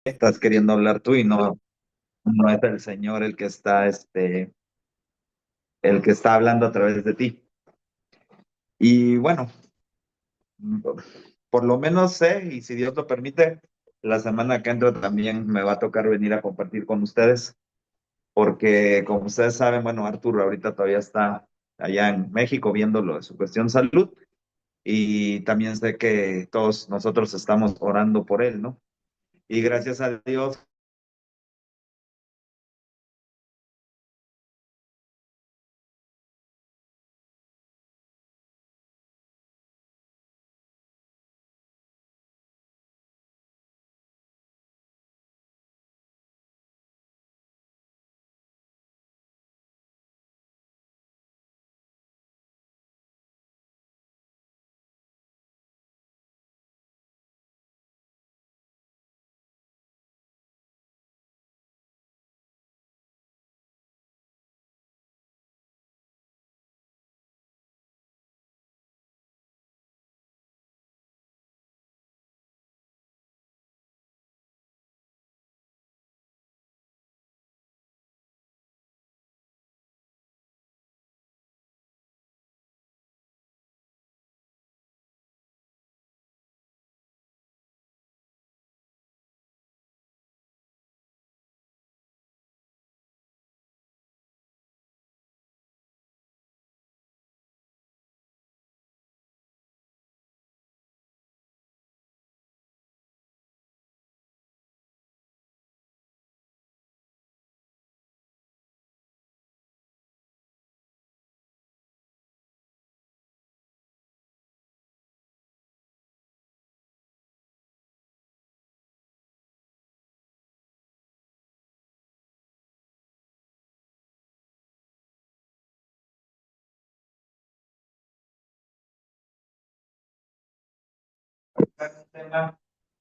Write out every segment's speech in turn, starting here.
estás queriendo hablar tú y no es el Señor el que está hablando a través de ti. Y bueno, por lo menos sé, y si Dios lo permite, la semana que entra también me va a tocar venir a compartir con ustedes, porque como ustedes saben, bueno, Arturo ahorita todavía está allá en México viéndolo de su cuestión salud, y también sé que todos nosotros estamos orando por él, ¿no? Y gracias a Dios.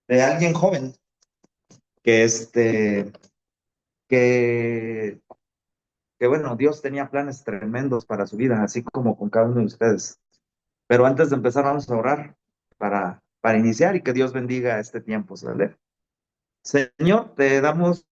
De alguien joven que que, que bueno, Dios tenía planes tremendos para su vida, así como con cada uno de ustedes. Pero antes de empezar, vamos a orar para iniciar y que Dios bendiga este tiempo, ¿sale? Señor, te damos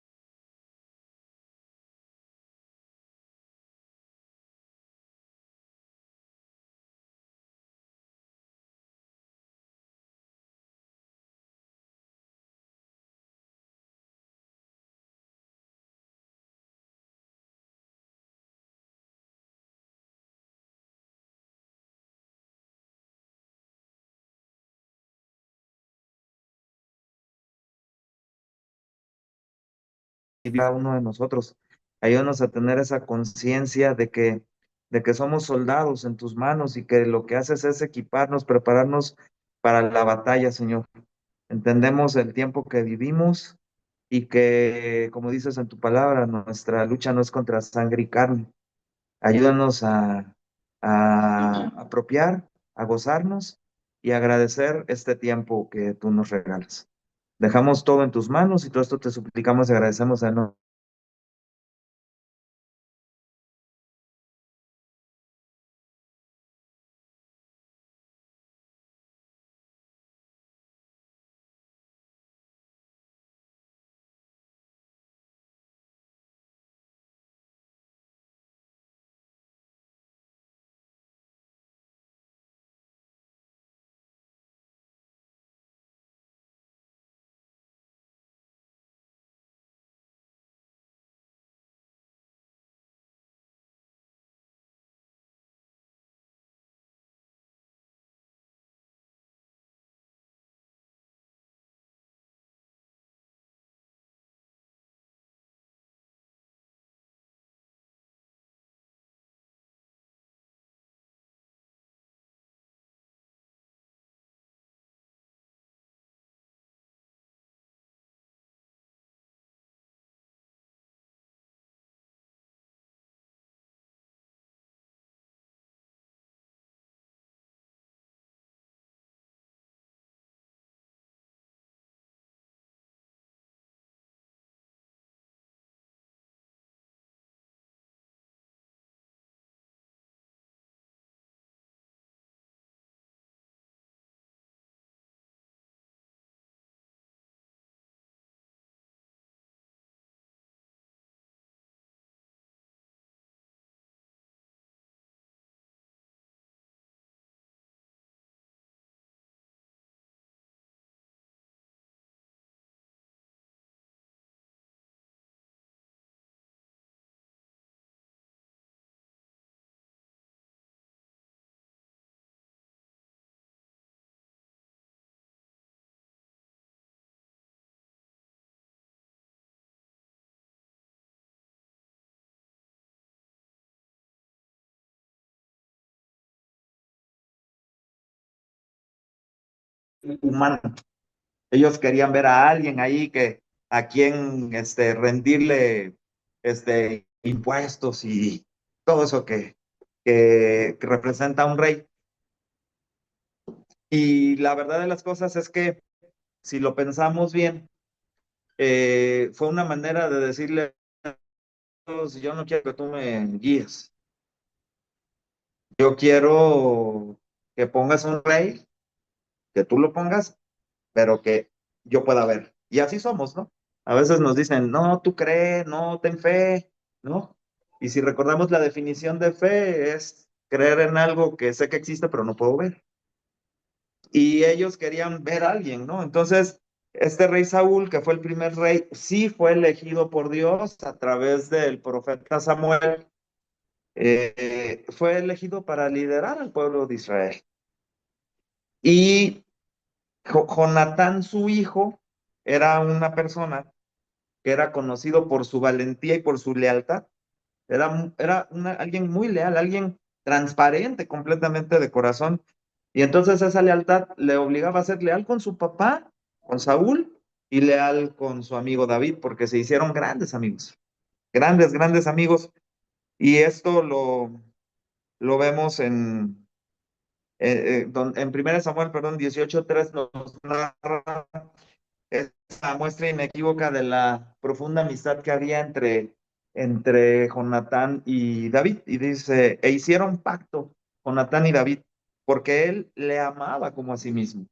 a cada uno de nosotros. Ayúdanos a tener esa conciencia de que somos soldados en tus manos y que lo que haces es equiparnos, prepararnos para la batalla, Señor. Entendemos el tiempo que vivimos y que, como dices en tu palabra, nuestra lucha no es contra sangre y carne. Ayúdanos a apropiar, a gozarnos y agradecer este tiempo que tú nos regalas. Dejamos todo en tus manos y todo esto te suplicamos y agradecemos en nombre humano. Ellos querían ver a alguien ahí a quien rendirle impuestos y todo eso que representa a un rey. Y la verdad de las cosas es que, si lo pensamos bien, fue una manera de decirle a Dios: yo no quiero que tú me guíes, yo quiero que pongas un rey, que tú lo pongas, pero que yo pueda ver. Y así somos, ¿no? A veces nos dicen: no, tú crees, no, ten fe, ¿no? Y si recordamos, la definición de fe es creer en algo que sé que existe, pero no puedo ver. Y ellos querían ver a alguien, ¿no? Entonces, este rey Saúl, que fue el primer rey, sí fue elegido por Dios a través del profeta Samuel. Fue elegido para liderar al pueblo de Israel. Y Jonatán, su hijo, era una persona que era conocido por su valentía y por su lealtad. Alguien muy leal, alguien transparente completamente de corazón. Y entonces esa lealtad le obligaba a ser leal con su papá, con Saúl, y leal con su amigo David, porque se hicieron grandes amigos, grandes, grandes amigos. Y esto lo vemos en 1 Samuel, perdón, 18:3 nos narra esa muestra inequívoca de la profunda amistad que había entre Jonatán y David. Y dice: e hicieron pacto Jonatán y David, porque él le amaba como a sí mismo.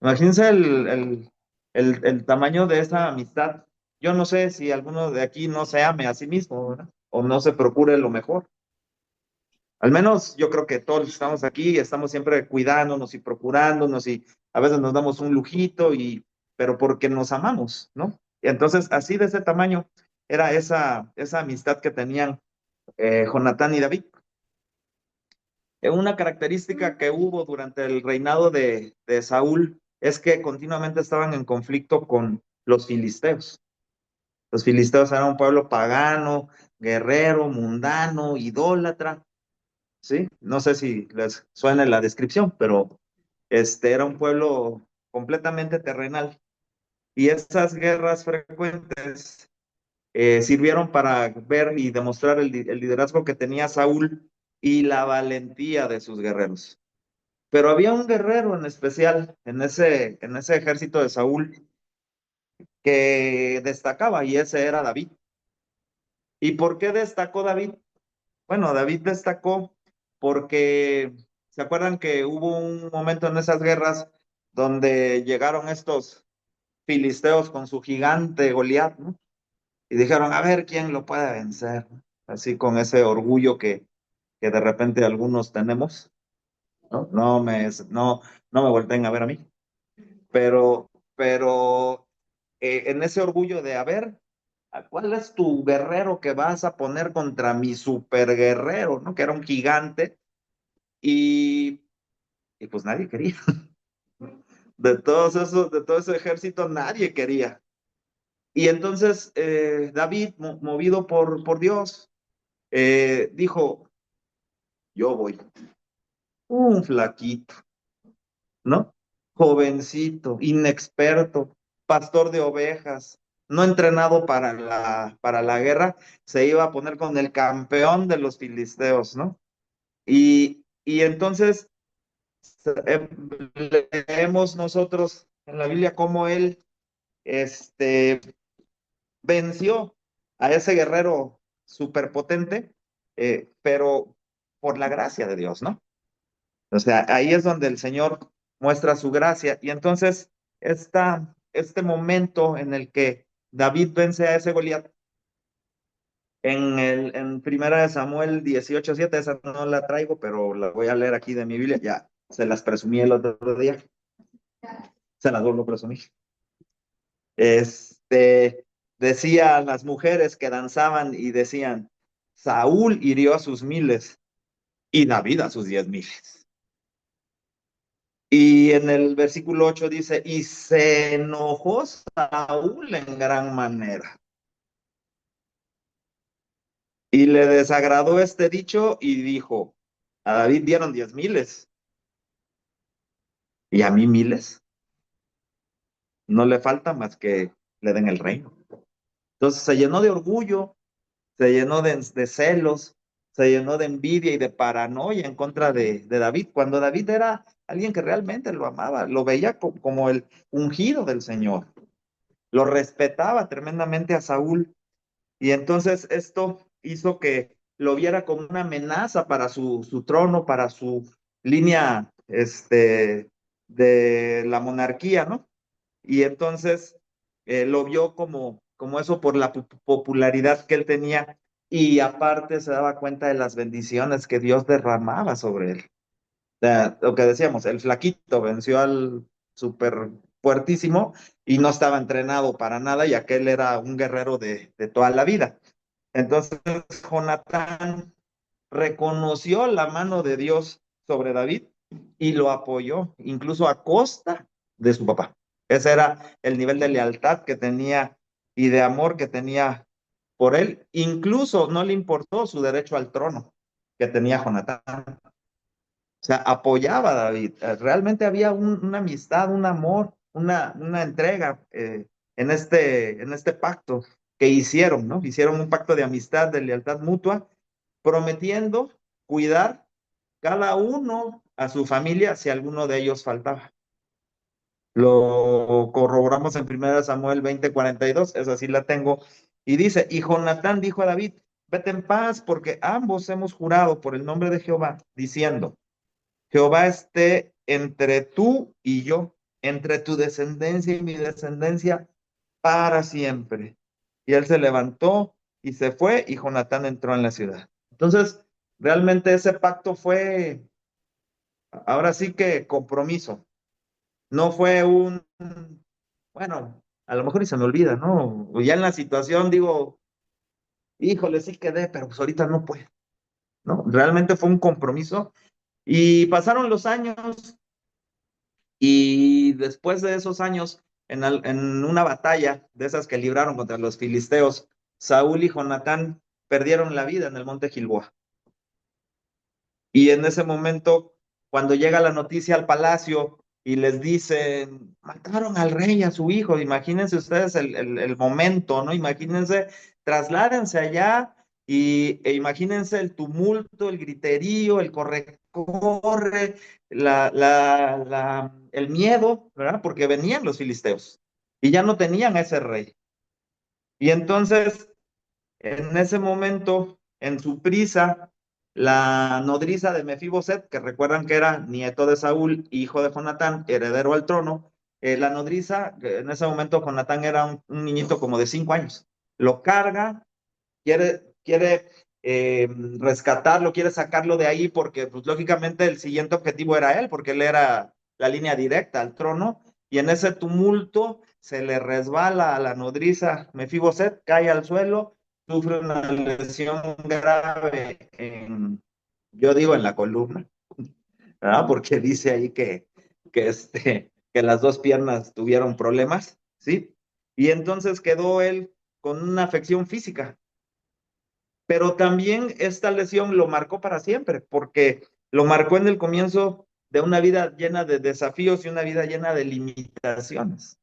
Imagínense el tamaño de esa amistad. Yo no sé si alguno de aquí no se ame a sí mismo, ¿verdad? O no se procure lo mejor. Al menos yo creo que todos los que estamos aquí estamos siempre cuidándonos y procurándonos, y a veces nos damos un lujito, pero porque nos amamos, ¿no? Y entonces, así de ese tamaño era esa amistad que tenían Jonatán y David. Una característica que hubo durante el reinado de Saúl es que continuamente estaban en conflicto con los filisteos. Los filisteos eran un pueblo pagano, guerrero, mundano, idólatra. ¿Sí? No sé si les suena la descripción, pero era un pueblo completamente terrenal. Y esas guerras frecuentes sirvieron para ver y demostrar el liderazgo que tenía Saúl y la valentía de sus guerreros. Pero había un guerrero en especial en ese ejército de Saúl que destacaba, y ese era David. ¿Y por qué destacó David? Bueno, David destacó porque se acuerdan que hubo un momento en esas guerras donde llegaron estos filisteos con su gigante Goliat, ¿no? Y dijeron: a ver quién lo puede vencer, ¿no? Así, con ese orgullo que de repente algunos tenemos, ¿no? No me volteen a ver a mí, pero en ese orgullo de: a ver, ¿cuál es tu guerrero que vas a poner contra mi super guerrero, ¿no? Que era un gigante. Y pues nadie quería. De todo ese ejército, nadie quería. Y entonces David, movido por Dios, dijo: yo voy. Un flaquito, ¿no? Jovencito, inexperto, pastor de ovejas, no entrenado para la guerra, se iba a poner con el campeón de los filisteos, ¿no? Y entonces leemos nosotros en la Biblia cómo él este, venció a ese guerrero superpotente, pero por la gracia de Dios, ¿no? O sea, ahí es donde el Señor muestra su gracia. Y entonces, este momento en el que David vence a ese Goliat, en Primera de Samuel 18:7, esa no la traigo, pero la voy a leer aquí de mi Biblia, ya se las presumí el otro día, se las vuelvo a presumir. Decía a las mujeres que danzaban y decían: Saúl hirió a sus miles y David a sus 10,000. Y en el versículo 8 dice: y se enojó Saúl en gran manera. Y le desagradó este dicho y dijo: a David dieron 10,000 y a mí miles. No le falta más que le den el reino. Entonces se llenó de orgullo, se llenó de celos, se llenó de envidia y de paranoia en contra de David, cuando David era alguien que realmente lo amaba, lo veía como el ungido del Señor, lo respetaba tremendamente a Saúl, y entonces esto hizo que lo viera como una amenaza para su trono, para su línea de la monarquía, ¿no? Y entonces lo vio como eso por la popularidad que él tenía y aparte se daba cuenta de las bendiciones que Dios derramaba sobre él. O sea, lo que decíamos, el flaquito venció al súper fuertísimo y no estaba entrenado para nada y aquel era un guerrero de toda la vida. Entonces, Jonatán reconoció la mano de Dios sobre David y lo apoyó, incluso a costa de su papá. Ese era el nivel de lealtad que tenía y de amor que tenía por él. Incluso no le importó su derecho al trono que tenía Jonatán. O sea, apoyaba a David. Realmente había una amistad, un amor, una entrega en este pacto que hicieron, ¿no? Hicieron un pacto de amistad, de lealtad mutua, prometiendo cuidar cada uno a su familia si alguno de ellos faltaba. Lo corroboramos en 1 Samuel 20:42, esa sí la tengo, y dice, y Jonatán dijo a David, vete en paz porque ambos hemos jurado por el nombre de Jehová, diciendo, Jehová esté entre tú y yo, entre tu descendencia y mi descendencia para siempre. Y él se levantó y se fue y Jonatán entró en la ciudad. Entonces, realmente ese pacto fue, ahora sí que compromiso. No fue bueno, a lo mejor y se me olvida, ¿no? O ya en la situación digo, híjole, sí quedé, pero pues ahorita no puedo, ¿no? Realmente fue un compromiso. Y pasaron los años y después de esos años, en una batalla de esas que libraron contra los filisteos, Saúl y Jonatán perdieron la vida en el monte Gilboa. Y en ese momento, cuando llega la noticia al palacio y les dicen, mataron al rey y a su hijo, imagínense ustedes el momento, ¿no? Imagínense, trasládense allá e imagínense el tumulto, el griterío, el corre-corre, el miedo, ¿verdad? Porque venían los filisteos y ya no tenían a ese rey. Y entonces en ese momento, en su prisa, la nodriza de Mefiboset, que recuerdan que era nieto de Saúl, hijo de Jonatán, heredero al trono, la nodriza, en ese momento Jonatán era un niñito como de 5 años, lo carga, quiere rescatarlo, quiere sacarlo de ahí porque, pues, lógicamente el siguiente objetivo era él, porque él era la línea directa al trono, y en ese tumulto se le resbala a la nodriza Mefiboset, cae al suelo, sufre una lesión grave yo digo en la columna, ¿verdad? Porque dice ahí que las dos piernas tuvieron problemas, ¿sí? Y entonces quedó él con una afección física, pero también esta lesión lo marcó para siempre, porque lo marcó en el comienzo de una vida llena de desafíos y una vida llena de limitaciones.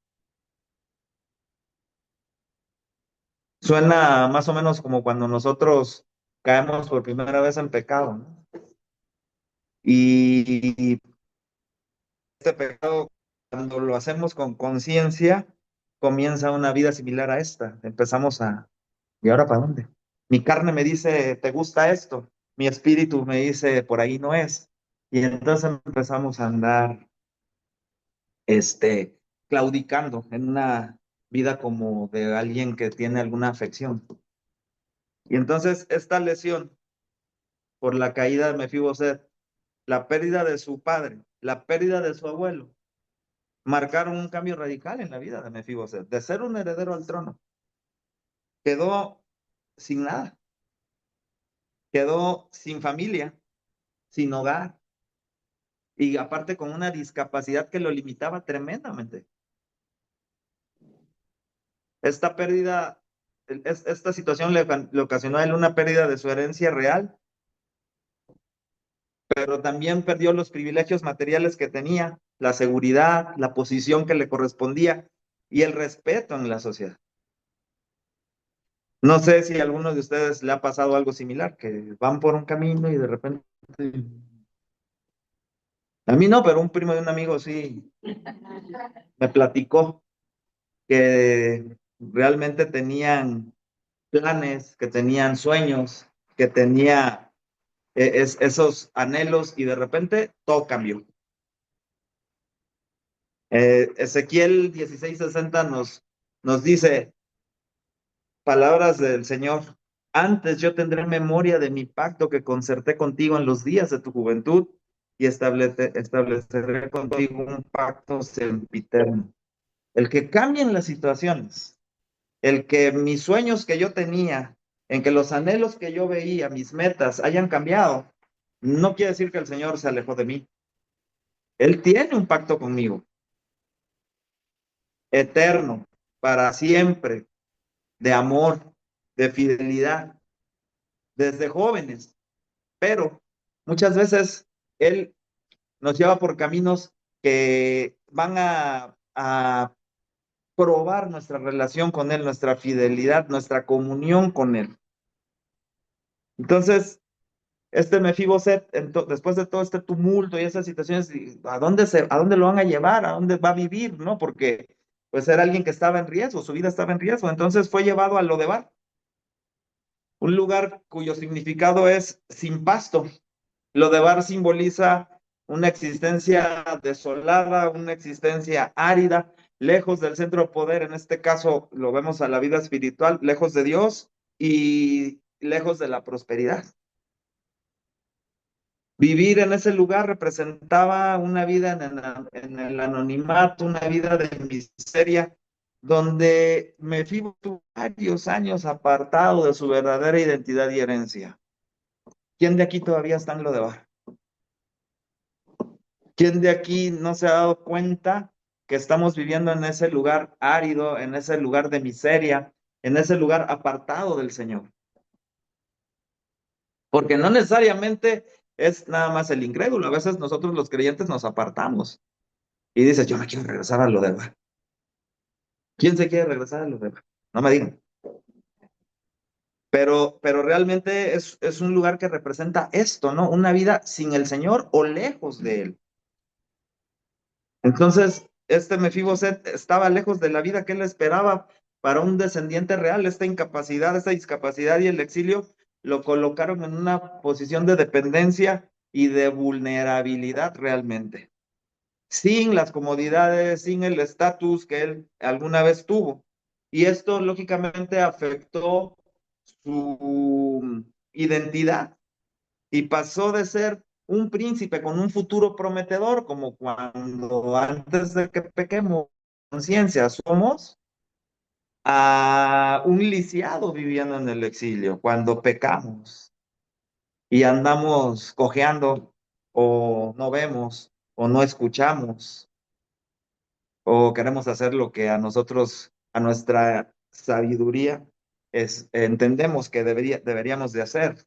Suena más o menos como cuando nosotros caemos por primera vez en pecado, ¿no? Y este pecado, cuando lo hacemos con conciencia, comienza una vida similar a esta. Empezamos ¿y ahora para dónde? Mi carne me dice, ¿te gusta esto? Mi espíritu me dice, por ahí no es. Y entonces empezamos a andar, claudicando en una vida como de alguien que tiene alguna afección. Y entonces esta lesión por la caída de Mefiboset, la pérdida de su padre, la pérdida de su abuelo, marcaron un cambio radical en la vida de Mefiboset, de ser un heredero al trono. Quedó sin nada, quedó sin familia, sin hogar y aparte con una discapacidad que lo limitaba tremendamente. Esta pérdida, esta situación le ocasionó a él una pérdida de su herencia real, pero también perdió los privilegios materiales que tenía la seguridad, la posición que le correspondía y el respeto en la sociedad. No sé si a alguno de ustedes le ha pasado algo similar, que van por un camino y de repente... A mí no, pero un primo de un amigo sí me platicó que realmente tenían planes, que tenían sueños, que tenía esos anhelos y de repente todo cambió. Ezequiel 16:60 nos dice palabras del Señor. Antes yo tendré memoria de mi pacto que concerté contigo en los días de tu juventud y estableceré contigo un pacto sempiterno. El que cambien las situaciones, el que mis sueños que yo tenía, en que los anhelos que yo veía, mis metas hayan cambiado, no quiere decir que el Señor se alejó de mí. Él tiene un pacto conmigo, eterno, para siempre, de amor, de fidelidad, desde jóvenes. Pero muchas veces Él nos lleva por caminos que van a probar nuestra relación con Él, nuestra fidelidad, nuestra comunión con Él. Entonces, este Mefiboset, después de todo este tumulto y esas situaciones, ¿a dónde lo van a llevar? ¿A dónde va a vivir? ¿No? Porque pues era alguien que estaba en riesgo, su vida estaba en riesgo. Entonces fue llevado a Lodebar, un lugar cuyo significado es sin pasto. Lodebar simboliza una existencia desolada, una existencia árida, lejos del centro de poder. En este caso lo vemos a la vida espiritual, lejos de Dios y lejos de la prosperidad. Vivir en ese lugar representaba una vida en el anonimato, una vida de miseria, donde Mefibo tuvo varios años apartado de su verdadera identidad y herencia. ¿Quién de aquí todavía está en Lodebar? ¿Quién de aquí no se ha dado cuenta que estamos viviendo en ese lugar árido, en ese lugar de miseria, en ese lugar apartado del Señor? Porque no necesariamente es nada más el incrédulo. A veces nosotros los creyentes nos apartamos y dices, yo me quiero regresar a lo de... ¿Quién se quiere regresar a lo de... No me digan. Pero realmente es un lugar que representa esto, ¿no? Una vida sin el Señor o lejos de Él. Entonces, este Mefiboset estaba lejos de la vida que él esperaba para un descendiente real. Esta incapacidad, esta discapacidad y el exilio lo colocaron en una posición de dependencia y de vulnerabilidad realmente, sin las comodidades, sin el estatus que él alguna vez tuvo. Y esto lógicamente afectó su identidad y pasó de ser un príncipe con un futuro prometedor, como cuando antes de que pequemos conciencia somos, a un lisiado viviendo en el exilio, cuando pecamos y andamos cojeando o no vemos o no escuchamos o queremos hacer lo que a nosotros, a nuestra sabiduría, entendemos que deberíamos de hacer.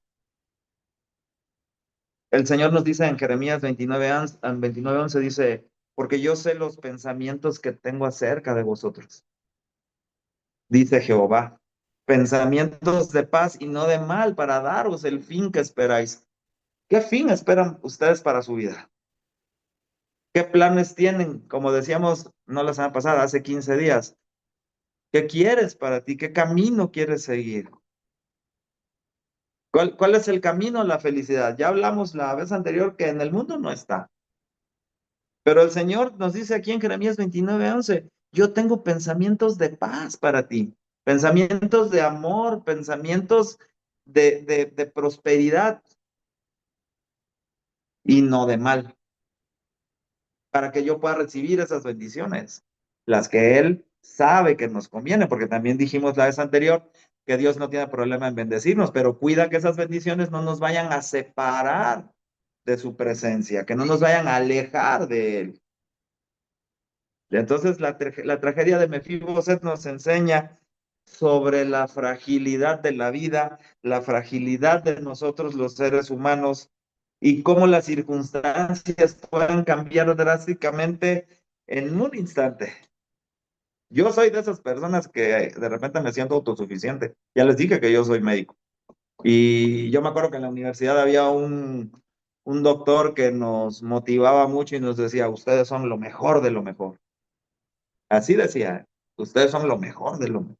El Señor nos dice en Jeremías 29:11, dice, porque yo sé los pensamientos que tengo acerca de vosotros, dice Jehová, pensamientos de paz y no de mal para daros el fin que esperáis. ¿Qué fin esperan ustedes para su vida? ¿Qué planes tienen? Como decíamos, no la semana pasada, hace 15 días. ¿Qué quieres para ti? ¿Qué camino quieres seguir? ¿Cuál es el camino a la felicidad? Ya hablamos la vez anterior que en el mundo no está. Pero el Señor nos dice aquí en Jeremías 29:11, yo tengo pensamientos de paz para ti, pensamientos de amor, pensamientos de prosperidad y no de mal, para que yo pueda recibir esas bendiciones, las que Él sabe que nos conviene, porque también dijimos la vez anterior que Dios no tiene problema en bendecirnos, pero cuida que esas bendiciones no nos vayan a separar de su presencia, que no nos vayan a alejar de Él. Entonces, la tragedia de Mefiboset nos enseña sobre la fragilidad de la vida, la fragilidad de nosotros los seres humanos y cómo las circunstancias pueden cambiar drásticamente en un instante. Yo soy de esas personas que de repente me siento autosuficiente. Ya les dije que yo soy médico. Y yo me acuerdo que en la universidad había un doctor que nos motivaba mucho y nos decía, ustedes son lo mejor de lo mejor. Así decía, ustedes son lo mejor de lo mejor.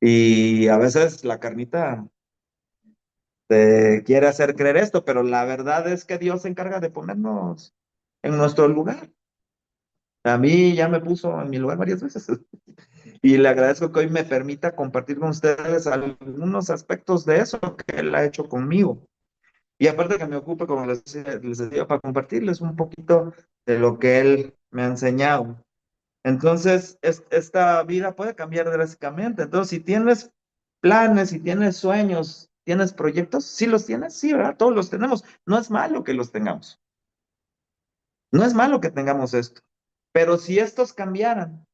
Y a veces la carnita te quiere hacer creer esto, pero la verdad es que Dios se encarga de ponernos en nuestro lugar. A mí ya me puso en mi lugar varias veces y le agradezco que hoy me permita compartir con ustedes algunos aspectos de eso que él ha hecho conmigo. Y aparte que me ocupe, como les decía, para compartirles un poquito de lo que él me ha enseñado. Entonces, esta vida puede cambiar drásticamente. Entonces, si tienes planes, si tienes sueños, tienes proyectos, sí los tienes, sí, ¿verdad? Todos los tenemos. No es malo que los tengamos. No es malo que tengamos esto. Pero si estos cambiaran,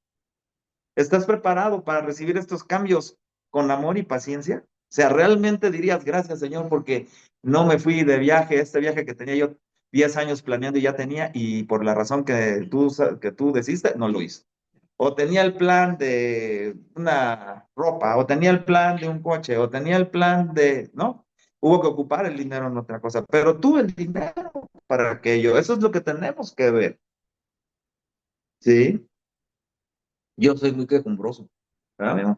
¿estás preparado para recibir estos cambios con amor y paciencia? O sea, realmente dirías, gracias, Señor, porque no me fui de viaje, este viaje que tenía yo 10 años planeando y ya tenía, y por la razón que tú deciste, no lo hice. O tenía el plan de una ropa, o tenía el plan de un coche, o tenía el plan de, ¿no? Hubo que ocupar el dinero en otra cosa, pero tuve el dinero para aquello. Eso es lo que tenemos que ver, ¿sí? Yo soy muy quejumbroso, ¿verdad, mi amor?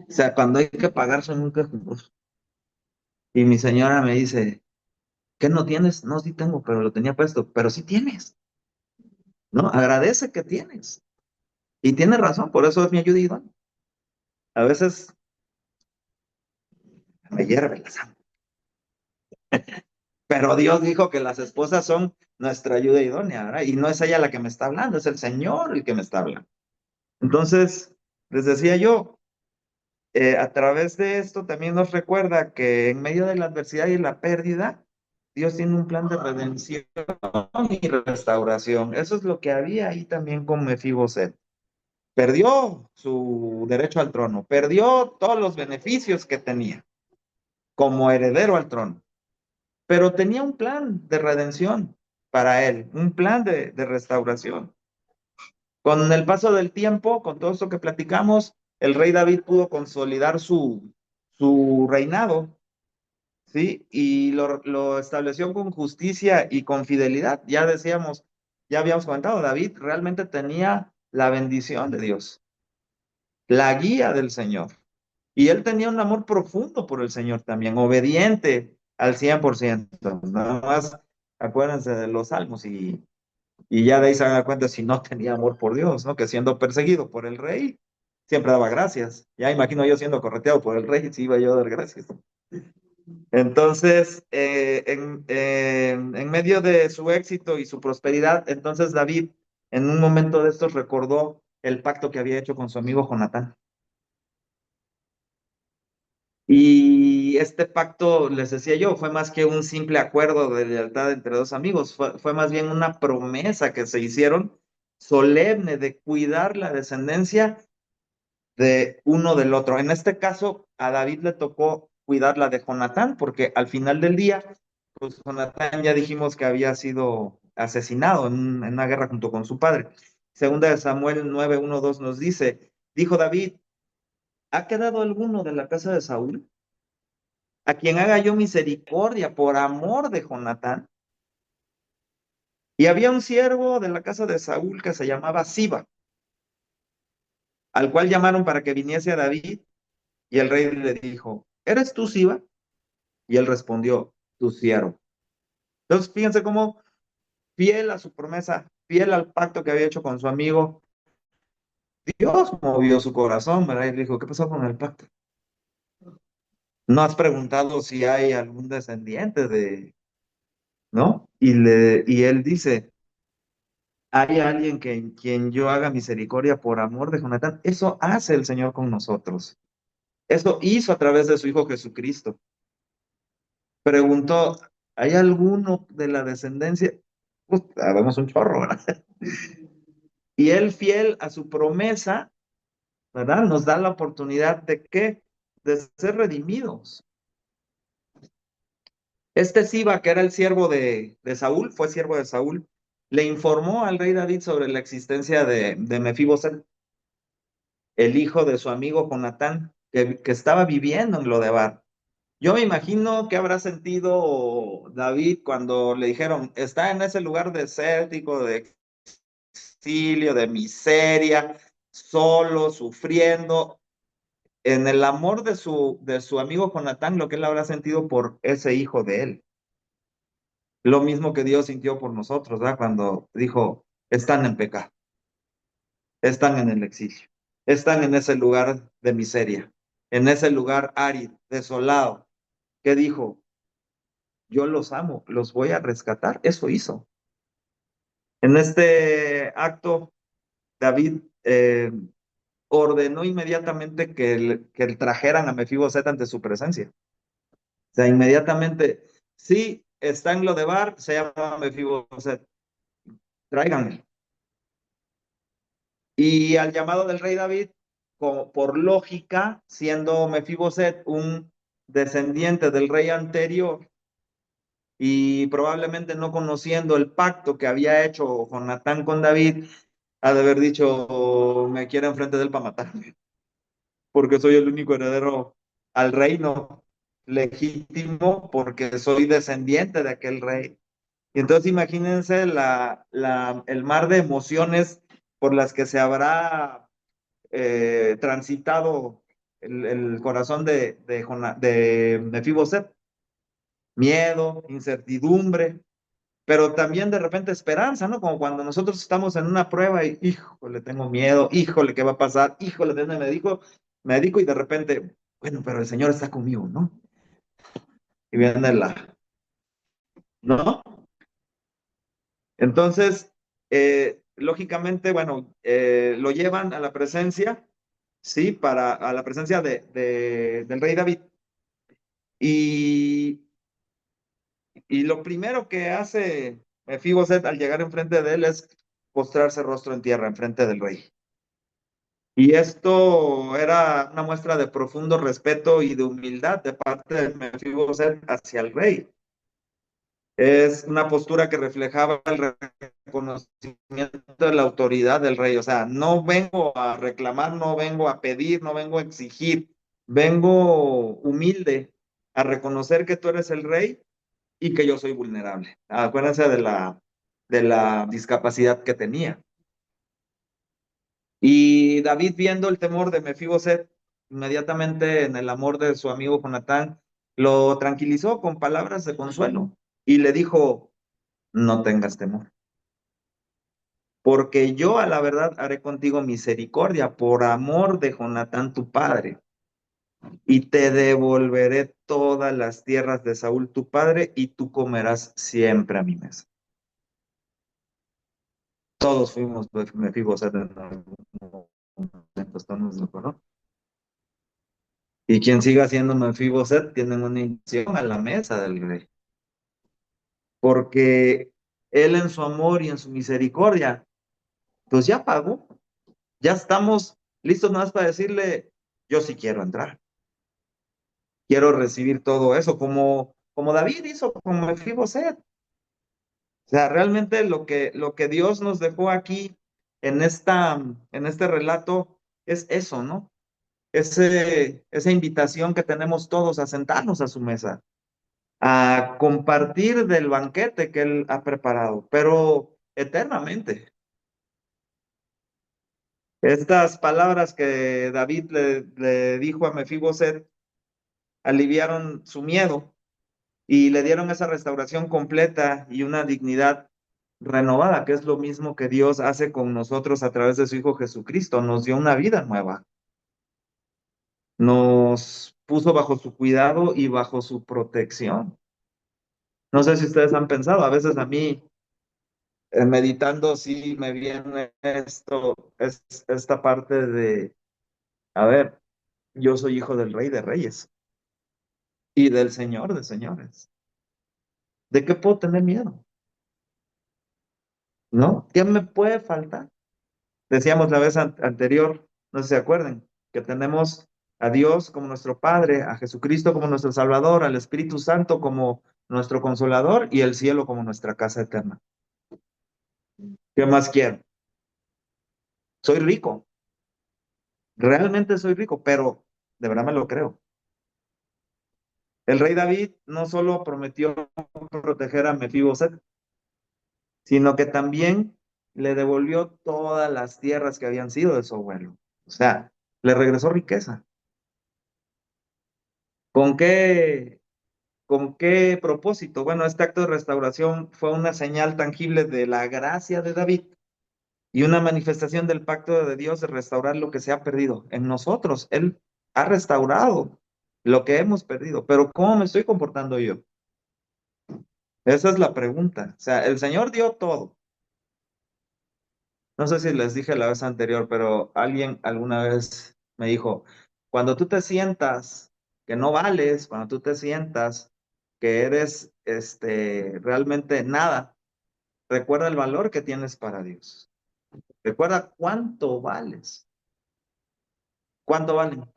O sea, cuando hay que pagar, soy muy quejumbroso. Y mi señora me dice, ¿qué no tienes? No, sí tengo, pero lo tenía puesto, pero sí tienes, ¿no? Agradece que tienes. Y tiene razón, por eso es mi ayuda idónea. A veces me hierve la sangre. Pero Dios dijo que las esposas son nuestra ayuda idónea, ¿verdad? Y no es ella la que me está hablando, es el Señor el que me está hablando. Entonces, les decía yo, a través de esto también nos recuerda que en medio de la adversidad y la pérdida, Dios tiene un plan de redención y restauración. Eso es lo que había ahí también con Mefiboset. Perdió su derecho al trono, perdió todos los beneficios que tenía como heredero al trono, pero tenía un plan de redención para él, un plan de restauración. Con el paso del tiempo, con todo esto que platicamos, el rey David pudo consolidar su reinado, ¿sí? Y lo estableció con justicia y con fidelidad. Ya decíamos, ya habíamos comentado, David realmente tenía la bendición de Dios, la guía del Señor. Y él tenía un amor profundo por el Señor también, obediente al 100%. Nada más acuérdense de los salmos y ya de ahí se dan cuenta si no tenía amor por Dios, ¿no? Que siendo perseguido por el rey, siempre daba gracias. Ya imagino yo siendo correteado por el rey, si iba yo a dar gracias. Entonces, en medio de su éxito y su prosperidad, entonces David en un momento de estos recordó el pacto que había hecho con su amigo Jonatán. Y este pacto, les decía yo, fue más que un simple acuerdo de lealtad entre dos amigos, fue más bien una promesa que se hicieron solemne de cuidar la descendencia de uno del otro. En este caso, a David le tocó cuidar la de Jonatán, porque al final del día, pues Jonatán ya dijimos que había sido asesinado en una guerra junto con su padre. Segunda de Samuel 9:1-2 nos dice, dijo David, ¿ha quedado alguno de la casa de Saúl a quien haga yo misericordia por amor de Jonatán? Y había un siervo de la casa de Saúl que se llamaba Siba, al cual llamaron para que viniese a David, y el rey le dijo, ¿eres tú Siba? Y él respondió, tu siervo. Entonces, fíjense cómo fiel a su promesa, fiel al pacto que había hecho con su amigo, Dios movió su corazón, ¿verdad? Y le dijo, ¿qué pasó con el pacto? ¿No has preguntado si hay algún descendiente de, ¿no? Y él dice, hay alguien que en quien yo haga misericordia por amor de Jonatán. Eso hace el Señor con nosotros. Eso hizo a través de su Hijo Jesucristo. Preguntó, ¿hay alguno de la descendencia? Pues, sabemos un chorro, ¿verdad? Y él, fiel a su promesa, ¿verdad? Nos da la oportunidad de qué? De ser redimidos. Este Siba, que era el siervo de Saúl, fue siervo de Saúl, le informó al rey David sobre la existencia de Mefiboset, el hijo de su amigo Jonatán, que estaba viviendo en Lodebar. Yo me imagino que habrá sentido David cuando le dijeron, está en ese lugar desértico, de exilio, de miseria, solo, sufriendo, en el amor de su amigo Jonatán, lo que él habrá sentido por ese hijo de él. Lo mismo que Dios sintió por nosotros, ¿verdad? Cuando dijo, están en pecado, están en el exilio, están en ese lugar de miseria, en ese lugar árido, desolado, que dijo, yo los amo, los voy a rescatar. Eso hizo. En este acto, David ordenó inmediatamente que trajeran a Mefiboset ante su presencia. O sea, inmediatamente, sí, está en lo de Bar, se llama Mefiboset, tráiganme. Y al llamado del rey David, por lógica, siendo Mefiboset un descendiente del rey anterior y probablemente no conociendo el pacto que había hecho Jonatán con David, ha de haber dicho, me quiere enfrente de él para matarme, porque soy el único heredero al reino legítimo, porque soy descendiente de aquel rey. Y entonces imagínense el mar de emociones por las que se habrá transitado el corazón de Mefiboset. Miedo, incertidumbre, pero también de repente esperanza, ¿no? Como cuando nosotros estamos en una prueba y, híjole, tengo miedo, híjole, ¿qué va a pasar? Híjole, ¿dónde me dedico y de repente, bueno, pero el Señor está conmigo, ¿no? Y viene ¿no? Entonces, lógicamente, bueno, lo llevan a la presencia, ¿sí? A la presencia del rey David. Y, y lo primero que hace Mefiboset al llegar enfrente de él es postrarse rostro en tierra enfrente del rey. Y esto era una muestra de profundo respeto y de humildad de parte de Mefiboset hacia el rey. Es una postura que reflejaba el reconocimiento de la autoridad del rey. O sea, no vengo a reclamar, no vengo a pedir, no vengo a exigir, vengo humilde a reconocer que tú eres el rey y que yo soy vulnerable. Acuérdense de la discapacidad que tenía. Y David, viendo el temor de Mefiboset, inmediatamente en el amor de su amigo Jonatán, lo tranquilizó con palabras de consuelo y le dijo, no tengas temor, porque yo a la verdad haré contigo misericordia por amor de Jonatán tu padre, y te devolveré todas las tierras de Saúl tu padre, y tú comerás siempre a mi mesa. Todos fuimos Mefiboset en algún momento, ¿estamos de acuerdo? Y quien siga siendo Mefiboset tienen una invitación a la mesa del rey, porque él en su amor y en su misericordia, pues ya pagó, ya estamos listos más para decirle, yo sí quiero entrar, quiero recibir todo eso, como David hizo con Mefiboset. O sea, realmente lo que Dios nos dejó aquí en este relato es eso, ¿no? Esa invitación que tenemos todos a sentarnos a su mesa, a compartir del banquete que Él ha preparado, pero eternamente. Estas palabras que David le dijo a Mefiboset aliviaron su miedo y le dieron esa restauración completa y una dignidad renovada, que es lo mismo que Dios hace con nosotros a través de su Hijo Jesucristo. Nos dio una vida nueva, nos puso bajo su cuidado y bajo su protección. No sé si ustedes han pensado, a veces a mí, meditando, sí me viene esta parte de, a ver, yo soy hijo del Rey de Reyes y del Señor de Señores. ¿De qué puedo tener miedo? ¿No? ¿Qué me puede faltar? Decíamos la vez anterior, no sé si se acuerdan, que tenemos a Dios como nuestro Padre, a Jesucristo como nuestro Salvador, al Espíritu Santo como nuestro consolador y el cielo como nuestra casa eterna. ¿Qué más quiero? Soy rico, realmente soy rico, pero de verdad me lo creo. El rey David no solo prometió proteger a Mefiboset, sino que también le devolvió todas las tierras que habían sido de su abuelo. O sea, le regresó riqueza. ¿Con qué, con qué propósito? Bueno, este acto de restauración fue una señal tangible de la gracia de David y una manifestación del pacto de Dios de restaurar lo que se ha perdido en nosotros. Él ha restaurado lo que hemos perdido, pero ¿cómo me estoy comportando yo? Esa es la pregunta. O sea, el Señor dio todo. No sé si les dije la vez anterior, pero alguien alguna vez me dijo, cuando tú te sientas que no vales, cuando tú te sientas que eres realmente nada, recuerda el valor que tienes para Dios. Recuerda cuánto vales. ¿Cuánto valen?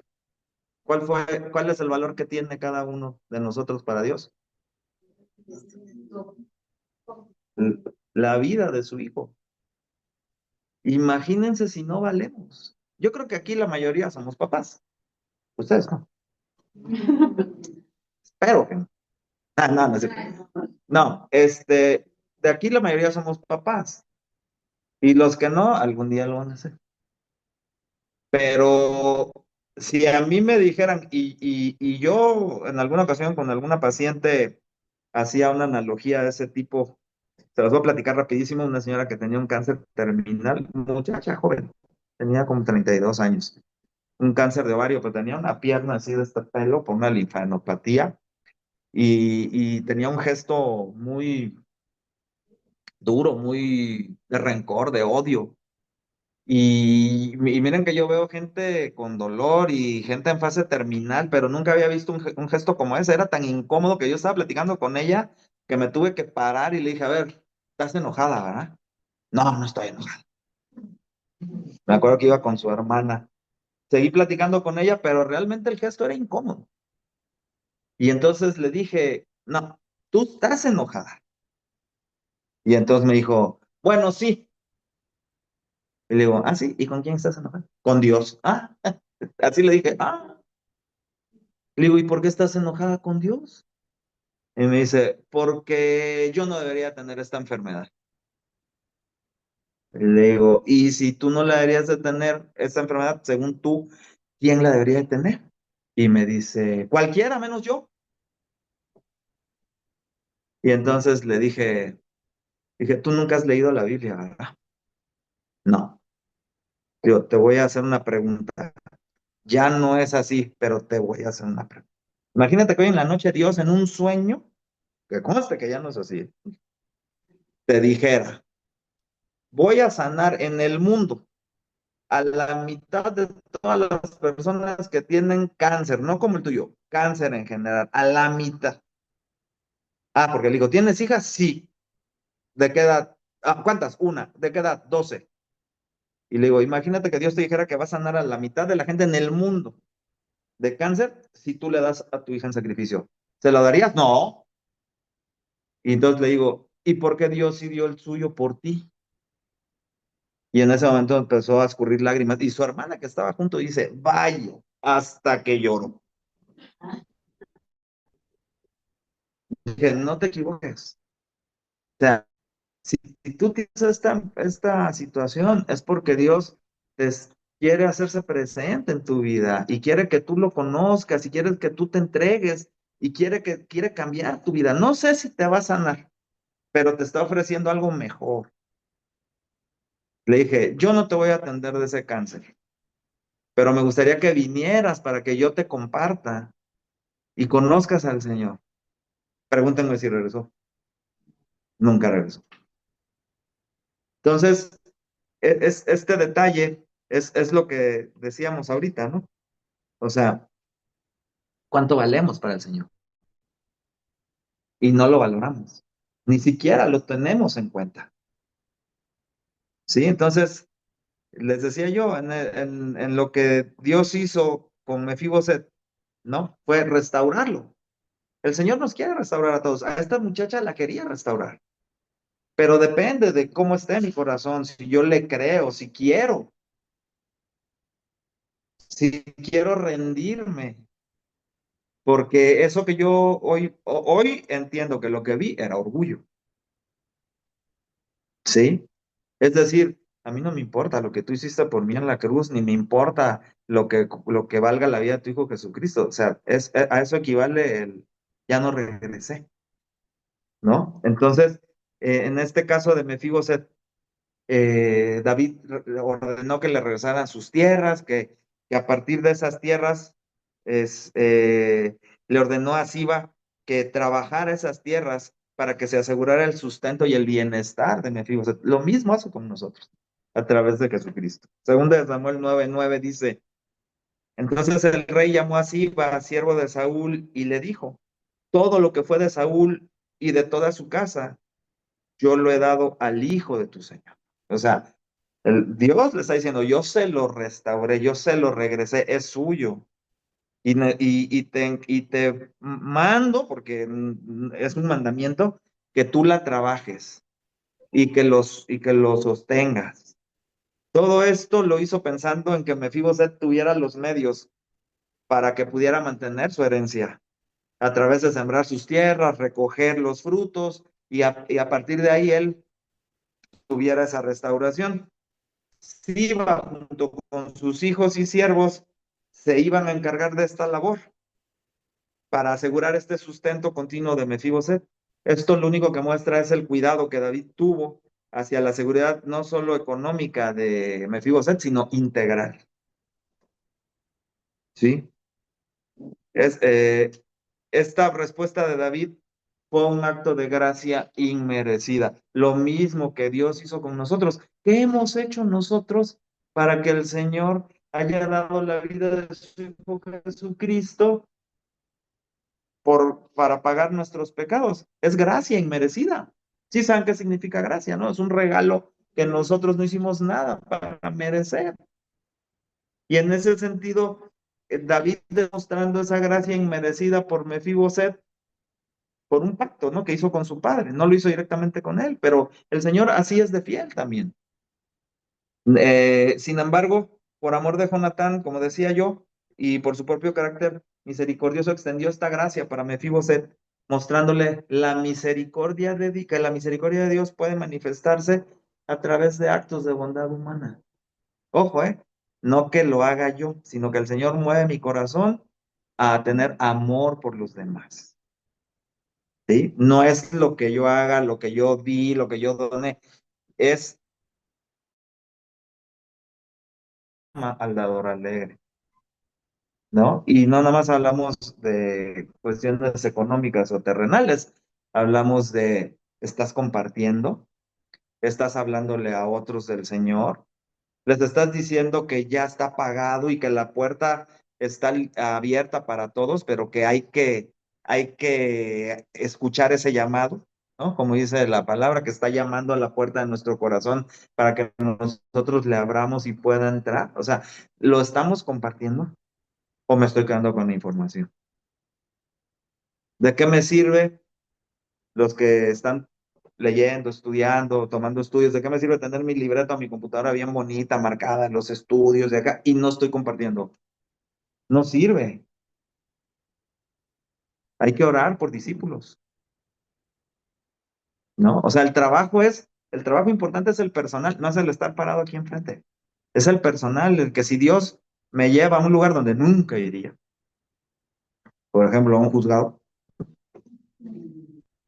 ¿Cuál es el valor que tiene cada uno de nosotros para Dios? La vida de su hijo. Imagínense si no valemos. Yo creo que aquí la mayoría somos papás. Ustedes no. Espero que no. Ah, no, no, es cierto. No, de aquí la mayoría somos papás. Y los que no, algún día lo van a hacer. Pero si a mí me dijeran, y yo en alguna ocasión con alguna paciente hacía una analogía de ese tipo, se las voy a platicar rapidísimo, una señora que tenía un cáncer terminal, muchacha joven, tenía como 32 años, un cáncer de ovario, pero tenía una pierna así de este pelo por una linfadenopatía y tenía un gesto muy duro, muy de rencor, de odio. Y miren que yo veo gente con dolor y gente en fase terminal, pero nunca había visto un gesto como ese. Era tan incómodo que yo estaba platicando con ella que me tuve que parar y le dije, a ver, estás enojada, ¿verdad? No, no estoy enojada. Me acuerdo que iba con su hermana. Seguí platicando con ella, pero realmente el gesto era incómodo. Y entonces le dije, no, tú estás enojada. Y entonces me dijo, bueno, sí. Y le digo, ah, sí, ¿y con quién estás enojada? Con Dios. Ah, así le dije, ah. Le digo, ¿y por qué estás enojada con Dios? Y me dice, porque yo no debería tener esta enfermedad. Y le digo, y si tú no la deberías de tener esta enfermedad, según tú, ¿quién la debería de tener? Y me dice, cualquiera menos yo. Y entonces le dije, tú nunca has leído la Biblia, ¿verdad? No. Yo te voy a hacer una pregunta. Ya no es así, pero te voy a hacer una pregunta. Imagínate que hoy en la noche Dios en un sueño, que conste que ya no es así, te dijera, voy a sanar en el mundo a la mitad de todas las personas que tienen cáncer, no como el tuyo, cáncer en general, a la mitad. Ah, porque le digo, ¿tienes hijas? Sí. ¿De qué edad? Ah, ¿cuántas? Una. ¿De qué edad? 12. Y le digo, imagínate que Dios te dijera que va a sanar a la mitad de la gente en el mundo de cáncer si tú le das a tu hija en sacrificio. ¿Se lo darías? No. Y entonces le digo, ¿y por qué Dios sí dio el suyo por ti? Y en ese momento empezó a escurrir lágrimas. Y su hermana que estaba junto dice, vaya, hasta que lloro. Dije, no te equivoques. O sea, si tú tienes esta situación, es porque Dios quiere hacerse presente en tu vida y quiere que tú lo conozcas y quiere que tú te entregues y quiere cambiar tu vida. No sé si te va a sanar, pero te está ofreciendo algo mejor. Le dije, yo no te voy a atender de ese cáncer, pero me gustaría que vinieras para que yo te comparta y conozcas al Señor. Pregúntenme si regresó. Nunca regresó. Entonces, este detalle es lo que decíamos ahorita, ¿no? O sea, ¿cuánto valemos para el Señor? Y no lo valoramos. Ni siquiera lo tenemos en cuenta. ¿Sí? Entonces, les decía yo, en lo que Dios hizo con Mefiboset, ¿no? Fue restaurarlo. El Señor nos quiere restaurar a todos. A esta muchacha la quería restaurar, pero depende de cómo esté mi corazón, si yo le creo, si quiero rendirme, porque eso que yo hoy entiendo que lo que vi era orgullo, ¿sí? Es decir, a mí no me importa lo que tú hiciste por mí en la cruz, ni me importa lo que valga la vida de tu Hijo Jesucristo. O sea, a eso equivale el ya no regresé, ¿no? Entonces, en este caso de Mefiboset, David ordenó que le regresaran sus tierras, que a partir de esas tierras es, le ordenó a Siba que trabajara esas tierras para que se asegurara el sustento y el bienestar de Mefiboset. Lo mismo hace con nosotros a través de Jesucristo. Segunda de Samuel 9:9 dice, entonces el rey llamó a Siba, siervo de Saúl, y le dijo, todo lo que fue de Saúl y de toda su casa, yo lo he dado al hijo de tu Señor. O sea, Dios le está diciendo, yo se lo restauré, yo se lo regresé, es suyo. Y te mando, porque es un mandamiento, que tú la trabajes y que lo sostengas. Todo esto lo hizo pensando en que Mefiboset tuviera los medios para que pudiera mantener su herencia a través de sembrar sus tierras, recoger los frutos y a partir de ahí él tuviera esa restauración. Siba junto con sus hijos y siervos se iban a encargar de esta labor para asegurar este sustento continuo de Mefiboset. Esto lo único que muestra es el cuidado que David tuvo hacia la seguridad no solo económica de Mefiboset, sino integral. ¿Sí? Es, esta respuesta de David fue un acto de gracia inmerecida. Lo mismo que Dios hizo con nosotros. ¿Qué hemos hecho nosotros para que el Señor haya dado la vida de su Hijo Jesucristo para pagar nuestros pecados? Es gracia inmerecida. Sí saben qué significa gracia, ¿no? Es un regalo que nosotros no hicimos nada para merecer. Y en ese sentido, David demostrando esa gracia inmerecida por Mefiboset, por un pacto, ¿no? Que hizo con su padre. No lo hizo directamente con él, pero el Señor así es de fiel también. Sin embargo, por amor de Jonatán, como decía yo, y por su propio carácter misericordioso, extendió esta gracia para Mefiboset, mostrándole que la misericordia de Dios puede manifestarse a través de actos de bondad humana. Ojo, no que lo haga yo, sino que el Señor mueve mi corazón a tener amor por los demás. ¿Sí? No es lo que yo haga, lo que yo di, lo que yo doné, es al dador alegre, ¿no? Y no nada más hablamos de cuestiones económicas o terrenales, hablamos de, estás compartiendo, estás hablándole a otros del Señor, les estás diciendo que ya está pagado y que la puerta está abierta para todos, pero que hay que escuchar ese llamado, ¿no? Como dice la palabra, que está llamando a la puerta de nuestro corazón para que nosotros le abramos y pueda entrar. O sea, ¿lo estamos compartiendo o me estoy quedando con la información? ¿De qué me sirve los que están leyendo, estudiando, tomando estudios? ¿De qué me sirve tener mi libreta o mi computadora bien bonita, marcada en los estudios de acá y no estoy compartiendo? No sirve. Hay que orar por discípulos, ¿no? O sea, el trabajo importante es el personal, no es el estar parado aquí enfrente. Es el personal, el que si Dios me lleva a un lugar donde nunca iría, por ejemplo, a un juzgado,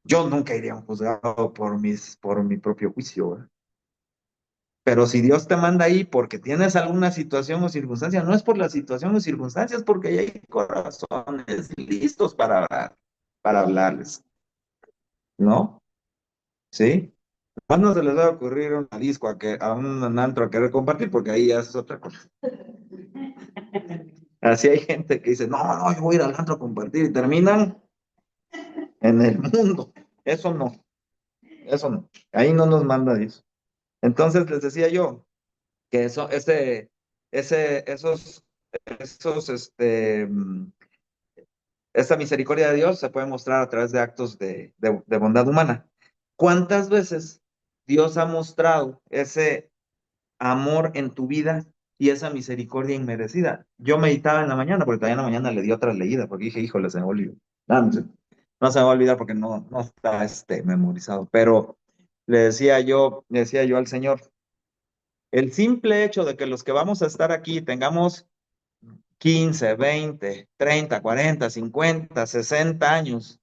yo nunca iría a un juzgado por mi propio juicio, ¿verdad? Pero si Dios te manda ahí porque tienes alguna situación o circunstancia, no es por la situación o circunstancias, porque ya hay corazones listos para hablarles, ¿no? ¿Sí? Más no se les va a ocurrir una disco a un antro a querer compartir, porque ahí ya es otra cosa. Así hay gente que dice, no, no, yo voy a ir al antro a compartir y terminan en el mundo. Eso no, eso no. Ahí no nos manda Dios. Entonces les decía yo que esos, esta misericordia de Dios se puede mostrar a través de actos de bondad humana. ¿Cuántas veces Dios ha mostrado ese amor en tu vida y esa misericordia inmerecida? Yo meditaba en la mañana, porque todavía en la mañana le di otra leída, porque dije, híjole, se me olvidó. No se me va a olvidar porque no está memorizado, pero le decía yo al Señor, el simple hecho de que los que vamos a estar aquí tengamos 15, 20, 30, 40, 50, 60 años,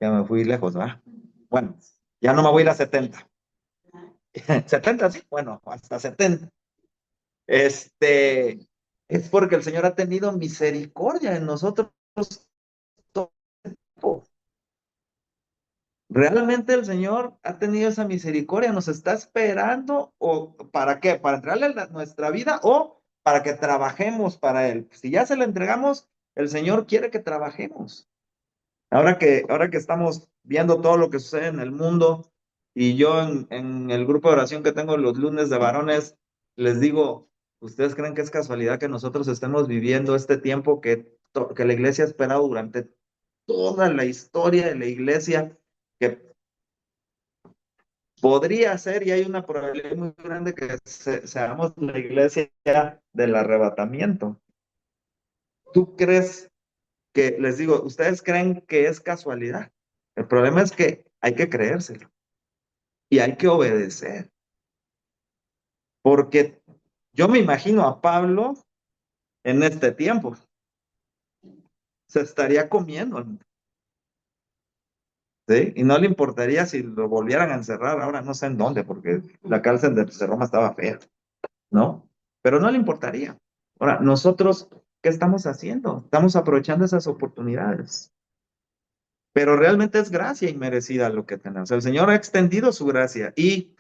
ya me fui lejos, ¿va? Bueno, ya no me voy a ir a 70. 70, sí, bueno, hasta 70. Este, es porque el Señor ha tenido misericordia en nosotros todo el tiempo. Realmente el Señor ha tenido esa misericordia, nos está esperando, ¿o para qué? ¿Para entregarle nuestra vida o para que trabajemos para Él? Si ya se la entregamos, el Señor quiere que trabajemos. Ahora que estamos viendo todo lo que sucede en el mundo y yo en el grupo de oración que tengo los lunes de varones, les digo, ¿ustedes creen que es casualidad que nosotros estemos viviendo este tiempo que la iglesia ha esperado durante toda la historia de la iglesia? Que podría ser, y hay una probabilidad muy grande que seamos la iglesia del arrebatamiento. ¿Tú crees que, les digo, ustedes creen que es casualidad? El problema es que hay que creérselo y hay que obedecer, porque yo me imagino a Pablo en este tiempo, se estaría comiendo, ¿sí? Y no le importaría si lo volvieran a encerrar, ahora no sé en dónde, porque la cárcel de Roma estaba fea, ¿no? Pero no le importaría. Ahora, nosotros, ¿qué estamos haciendo? Estamos aprovechando esas oportunidades. Pero realmente es gracia inmerecida lo que tenemos. El Señor ha extendido su gracia y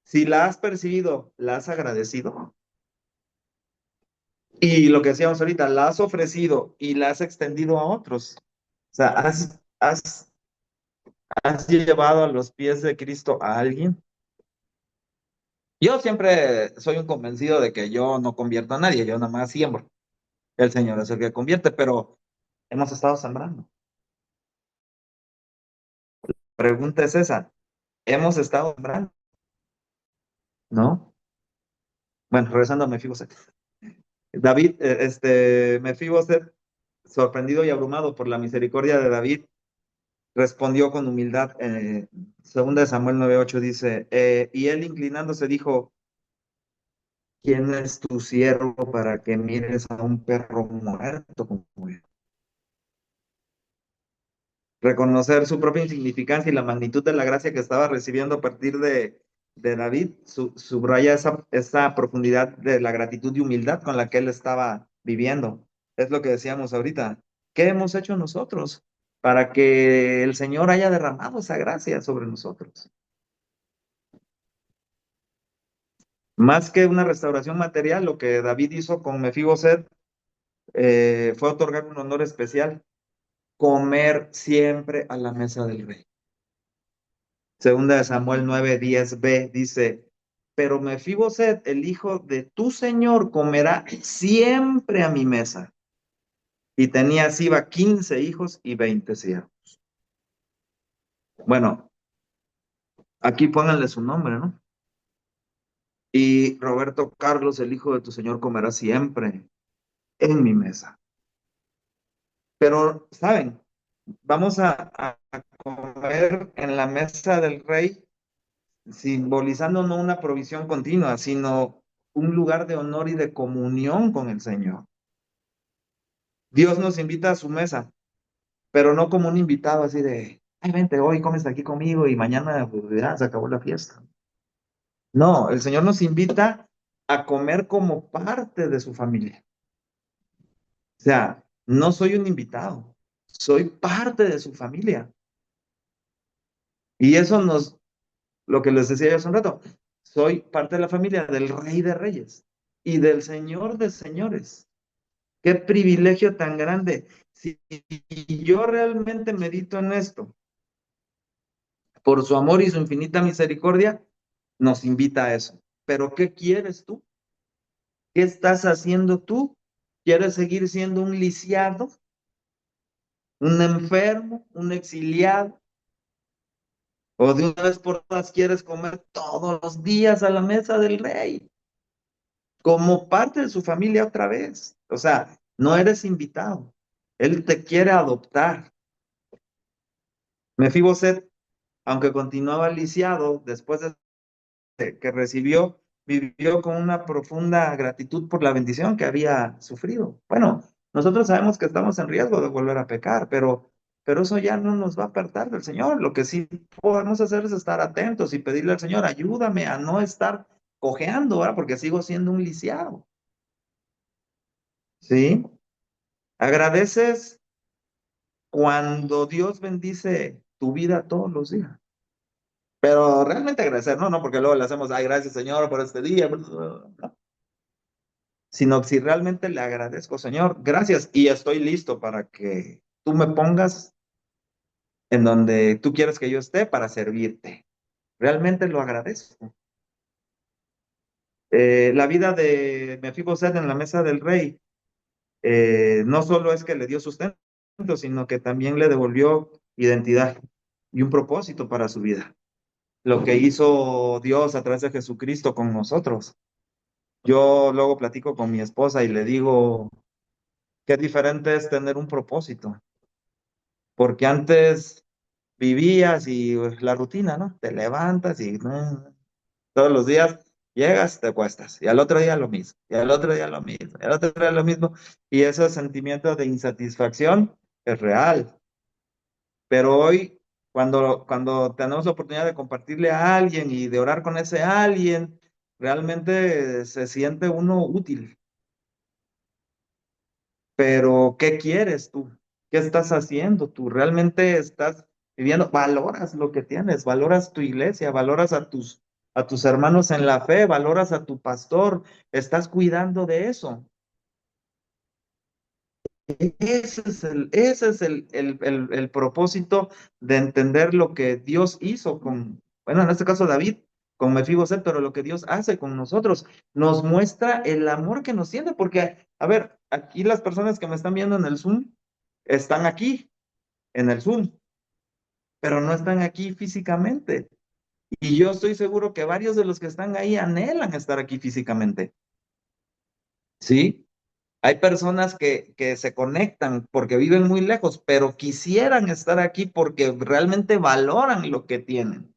si la has percibido, la has agradecido. Y lo que decíamos ahorita, la has ofrecido y la has extendido a otros. O sea, has llevado a los pies de Cristo a alguien. Yo siempre soy un convencido de que yo no convierto a nadie, yo nada más siembro. El Señor es el que convierte, pero hemos estado sembrando. Pregunta es esa, ¿hemos estado sembrando? ¿No? Bueno, regresando a Mefiboset. David, Mefiboset, sorprendido y abrumado por la misericordia de David, respondió con humildad. Segunda de Samuel 9:8 dice, y él inclinándose dijo, ¿quién es tu siervo para que mires a un perro muerto como yo? Reconocer su propia insignificancia y la magnitud de la gracia que estaba recibiendo a partir de David, subraya esa profundidad de la gratitud y humildad con la que él estaba viviendo. Es lo que decíamos ahorita. ¿Qué hemos hecho nosotros para que el Señor haya derramado esa gracia sobre nosotros? Más que una restauración material, lo que David hizo con Mefiboset fue otorgar un honor especial, comer siempre a la mesa del rey. Segunda de Samuel 9:10b dice, pero Mefiboset, el hijo de tu señor, comerá siempre a mi mesa. Y tenía Siba 15 hijos y 20 siervos. Bueno, aquí pónganle su nombre, ¿no? Y Roberto Carlos, el hijo de tu señor, comerá siempre en mi mesa. Pero, ¿saben? Vamos a comer en la mesa del rey, simbolizando no una provisión continua, sino un lugar de honor y de comunión con el Señor. Dios nos invita a su mesa, pero no como un invitado así de, ay, vente, hoy comes aquí conmigo y mañana pues, ya se acabó la fiesta. No, el Señor nos invita a comer como parte de su familia. O sea, no soy un invitado, soy parte de su familia. Y eso lo que les decía yo hace un rato, soy parte de la familia del Rey de Reyes y del Señor de Señores. Qué privilegio tan grande. Si yo realmente medito en esto, por su amor y su infinita misericordia, nos invita a eso. Pero ¿qué quieres tú? ¿Qué estás haciendo tú? ¿Quieres seguir siendo un lisiado? un enfermo, un exiliado, o de una vez por todas quieres comer todos los días a la mesa del rey, como parte de su familia otra vez. O sea, no eres invitado. Él te quiere adoptar. Mefiboset, aunque continuaba lisiado, después de que recibió, vivió con una profunda gratitud por la bendición que había sufrido. Bueno, nosotros sabemos que estamos en riesgo de volver a pecar, pero eso ya no nos va a apartar del Señor. Lo que sí podemos hacer es estar atentos y pedirle al Señor, ayúdame a no estar cojeando, ¿verdad? Porque sigo siendo un lisiado. ¿Sí? Agradeces cuando Dios bendice tu vida todos los días. Pero realmente agradecer, no, no, porque luego le hacemos, ay, gracias Señor por este día, no, sino si realmente le agradezco, Señor, gracias y estoy listo para que tú me pongas en donde tú quieres que yo esté para servirte. Realmente lo agradezco. La vida de Mefiboset en la mesa del rey no solo es que le dio sustento, sino que también le devolvió identidad y un propósito para su vida. Lo que hizo Dios a través de Jesucristo con nosotros. Yo luego platico con mi esposa y le digo qué diferente es tener un propósito, porque antes vivías y la rutina, ¿no? Te levantas y todos los días llegas, te acuestas, y al otro día lo mismo, y al otro día lo mismo, y al otro día lo mismo, y ese sentimiento de insatisfacción es real. Pero hoy, cuando tenemos la oportunidad de compartirle a alguien y de orar con ese alguien, realmente se siente uno útil. Pero, ¿qué quieres tú? ¿Qué estás haciendo tú? ¿Realmente estás viviendo? Valoras lo que tienes, valoras tu iglesia, valoras a tus hermanos en la fe, valoras a tu pastor, estás cuidando de eso. Ese es el propósito de entender lo que Dios hizo con, bueno, en este caso David, con Mefiboset, pero lo que Dios hace con nosotros, nos muestra el amor que nos tiene, porque, a ver, aquí las personas que me están viendo en el Zoom están aquí, en el Zoom, pero no están aquí físicamente. Y yo estoy seguro que varios de los que están ahí anhelan estar aquí físicamente, ¿sí? Hay personas que se conectan porque viven muy lejos, pero quisieran estar aquí porque realmente valoran lo que tienen.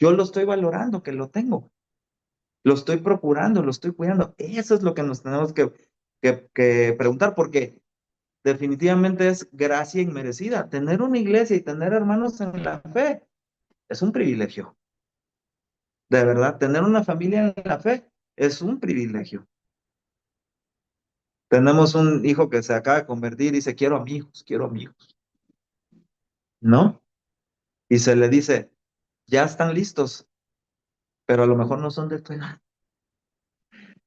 Yo lo estoy valorando, que lo tengo. Lo estoy procurando, lo estoy cuidando. Eso es lo que nos tenemos que preguntar porque definitivamente es gracia inmerecida. Tener una iglesia y tener hermanos en la fe es un privilegio. De verdad, tener una familia en la fe es un privilegio. Tenemos un hijo que se acaba de convertir y dice, quiero amigos, ¿no? Y se le dice, ya están listos, pero a lo mejor no son de tu edad.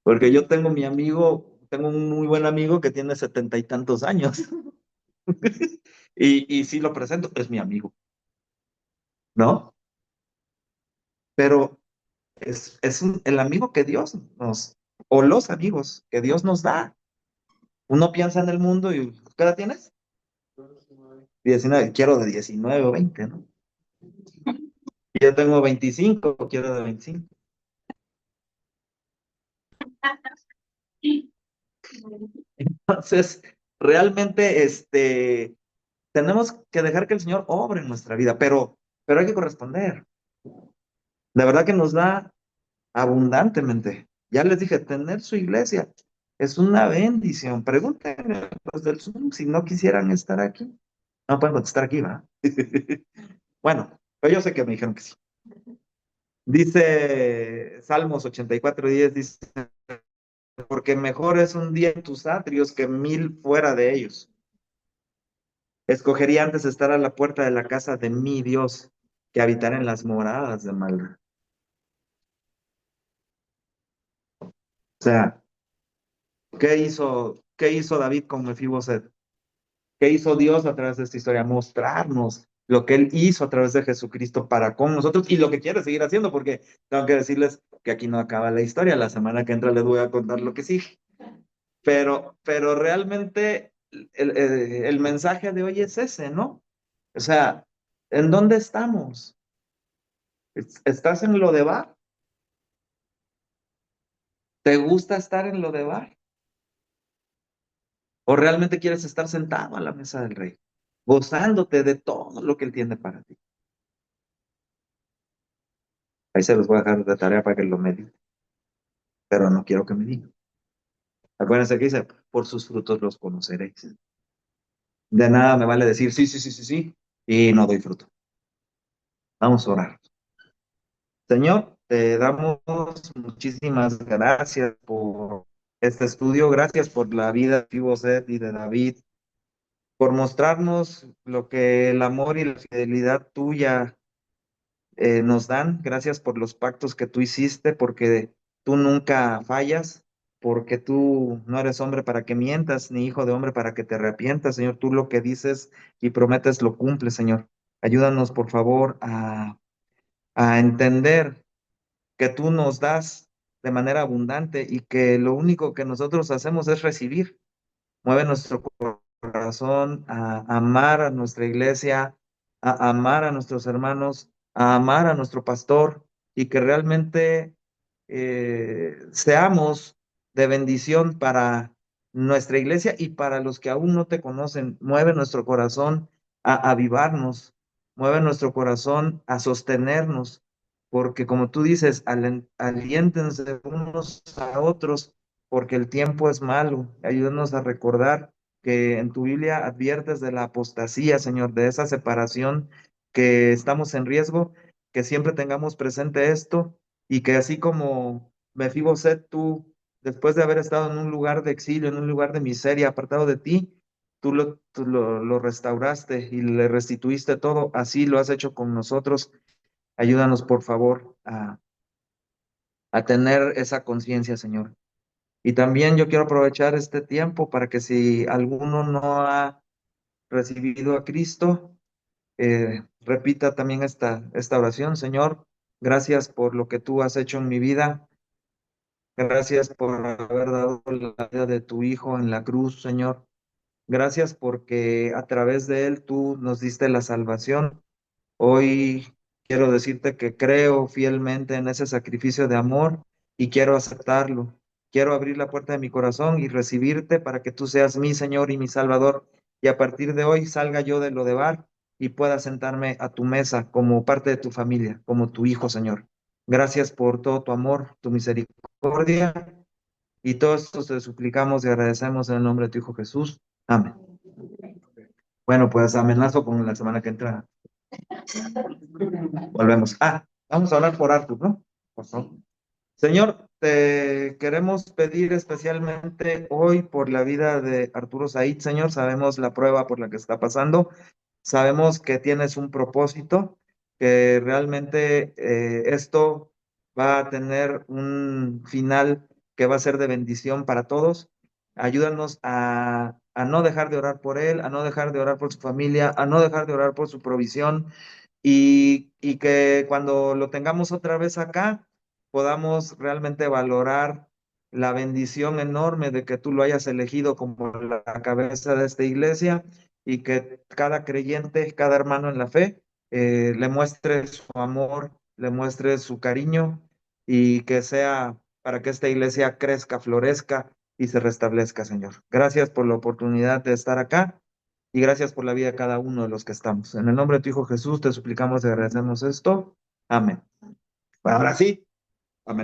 Porque yo tengo mi amigo, tengo un muy buen amigo que tiene 70 y tantos años. Y sí lo presento, es mi amigo, ¿no? Pero el amigo que Dios o los amigos que Dios nos da. Uno piensa en el mundo y, ¿qué edad tienes? 19, quiero de 19 o 20, ¿no? Y yo tengo 25, quiero de 25. Entonces, realmente, tenemos que dejar que el Señor obre en nuestra vida, pero hay que corresponder. De verdad que nos da abundantemente. Ya les dije, tener su iglesia es una bendición. Pregúntenle a los del Zoom si no quisieran estar aquí. No pueden contestar aquí, ¿va? Bueno, pero yo sé que me dijeron que sí. Dice Salmos 84:10, dice, porque mejor es un día en tus atrios que mil fuera de ellos. Escogería antes estar a la puerta de la casa de mi Dios que habitar en las moradas de maldad. O sea, qué hizo David con Mefiboset? ¿Qué hizo Dios a través de esta historia? Mostrarnos lo que Él hizo a través de Jesucristo para con nosotros y lo que quiere seguir haciendo, porque tengo que decirles que aquí no acaba la historia. La semana que entra les voy a contar lo que sí. Pero realmente el mensaje de hoy es ese, ¿no? O sea, ¿en dónde estamos? ¿Estás en lo de bar? ¿Te gusta estar en lo de bar? ¿O realmente quieres estar sentado a la mesa del rey, gozándote de todo lo que él tiene para ti? Ahí se los voy a dejar de tarea para que lo mediten, pero no quiero que me digan. Acuérdense que dice, por sus frutos los conoceréis. De nada me vale decir sí, sí, sí, sí, sí, y no doy fruto. Vamos a orar. Señor, te damos muchísimas gracias por este estudio, gracias por la vida de Fiboset y de David, por mostrarnos lo que el amor y la fidelidad tuya nos dan. Gracias por los pactos que tú hiciste, porque tú nunca fallas, porque tú no eres hombre para que mientas, ni hijo de hombre para que te arrepientas, Señor. Tú lo que dices y prometes lo cumples, Señor. Ayúdanos, por favor, a entender que tú nos das de manera abundante y que lo único que nosotros hacemos es recibir. Mueve nuestro corazón a amar a nuestra iglesia, a amar a nuestros hermanos, a amar a nuestro pastor y que realmente seamos de bendición para nuestra iglesia y para los que aún no te conocen. Mueve nuestro corazón a avivarnos, mueve nuestro corazón a sostenernos, porque como tú dices, aliéntense unos a otros, porque el tiempo es malo. Ayúdanos a recordar que en tu Biblia adviertes de la apostasía, Señor, de esa separación que estamos en riesgo, que siempre tengamos presente esto y que así como Mefiboset, tú, después de haber estado en un lugar de exilio, en un lugar de miseria, apartado de ti, tú lo restauraste y le restituiste todo, así lo has hecho con nosotros. Ayúdanos, por favor, a tener esa conciencia, Señor. Y también yo quiero aprovechar este tiempo para que si alguno no ha recibido a Cristo, repita también esta oración. Señor, gracias por lo que tú has hecho en mi vida. Gracias por haber dado la vida de tu Hijo en la cruz, Señor. Gracias porque a través de él tú nos diste la salvación. Hoy quiero decirte que creo fielmente en ese sacrificio de amor y quiero aceptarlo. Quiero abrir la puerta de mi corazón y recibirte para que tú seas mi Señor y mi Salvador. Y a partir de hoy salga yo de lo de bar y pueda sentarme a tu mesa como parte de tu familia, como tu hijo, Señor. Gracias por todo tu amor, tu misericordia y todo esto te suplicamos y agradecemos en el nombre de tu Hijo Jesús. Amén. Bueno, pues amenazo con la semana que entra. Volvemos. Vamos a hablar por Arthur, ¿no? Por favor. Señor, te queremos pedir especialmente hoy por la vida de Arturo Said, Señor. Sabemos la prueba por la que está pasando. Sabemos que tienes un propósito, que realmente esto va a tener un final que va a ser de bendición para todos. Ayúdanos a no dejar de orar por él, a no dejar de orar por su familia, a no dejar de orar por su provisión y que cuando lo tengamos otra vez acá, podamos realmente valorar la bendición enorme de que tú lo hayas elegido como la cabeza de esta iglesia y que cada creyente, cada hermano en la fe, le muestre su amor, le muestre su cariño y que sea para que esta iglesia crezca, florezca y se restablezca, Señor. Gracias por la oportunidad de estar acá y gracias por la vida de cada uno de los que estamos. En el nombre de tu Hijo Jesús te suplicamos y agradecemos esto. Amén. Bueno, ahora sí.